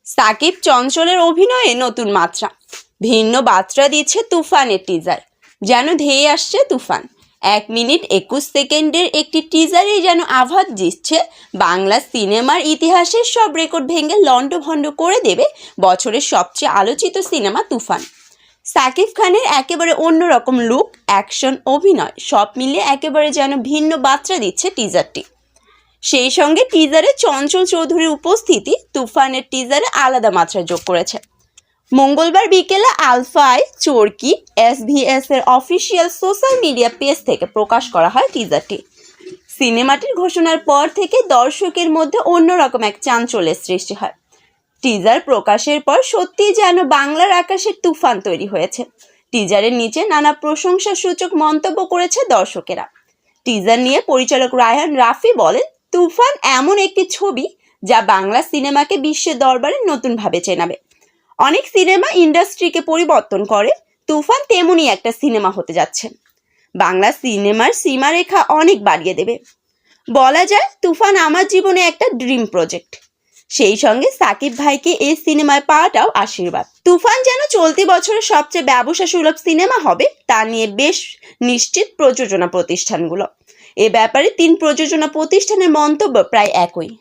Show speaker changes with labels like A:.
A: সাকিব চঞ্চলের অভিনয়ে নতুন মাত্রা, ভিন্ন বার্তা দিচ্ছে তুফানের টিজার। যেন ধেয়ে আসছে তুফান। 1 মিনিট 21 সেকেন্ডের একটি টিজারেই যেন আভাস দিচ্ছে বাংলা সিনেমার ইতিহাসের সব রেকর্ড ভেঙে লণ্ডভণ্ড করে দেবে বছরের সবচেয়ে আলোচিত সিনেমা তুফান। সাকিব খানের একেবারে অন্যরকম লুক, অ্যাকশন, অভিনয় সব মিলিয়ে একেবারে যেন ভিন্ন বার্তা দিচ্ছে টিজারটি। সেই সঙ্গে টিজারে চঞ্চল চৌধুরীর উপস্থিতি তুফানের টিজারে আলাদা মাত্রা যোগ করেছে। মঙ্গলবার বিকেলে আলফায় চরকি SVS এর অফিসিয়াল সোশ্যাল মিডিয়া পেজ থেকে প্রকাশ করা হয় টিজারটি। সিনেমাটির ঘোষণার পর থেকে দর্শকের মধ্যে অন্যরকম এক চাঞ্চল্যের সৃষ্টি হয়। টিজার প্রকাশের পর সত্যিই যেন বাংলার আকাশের তুফান তৈরি হয়েছে। টিজারের নিচে নানা প্রশংসাসূচক মন্তব্য করেছে দর্শকেরা। টিজার নিয়ে পরিচালক রায়হান রাফি বলেন, তুফান এমন একটি ছবি যা বাংলা সিনেমাকে বিশ্বের দরবারে নতুনভাবে চেনাবে। অনেক সিনেমা ইন্ডাস্ট্রিকে পরিবর্তন করে, তুফান তেমনই একটা সিনেমা হতে যাচ্ছে। বাংলা সিনেমার সীমারেখা অনেক বাড়িয়ে দেবে। বলা যায় তুফান আমার জীবনে একটা ড্রিম প্রজেক্ট। সেই সঙ্গে সাকিব ভাইকে এই সিনেমায় পাওয়াটাও আশীর্বাদ। তুফান যেন চলতি বছরের সবচেয়ে ব্যবসা সুলভ সিনেমা হবে তা নিয়ে বেশ নিশ্চিত প্রযোজনা প্রতিষ্ঠানগুলো। এ ব্যাপারে 3 প্রযোজনা প্রতিষ্ঠানের মন্তব্য প্রায় একই।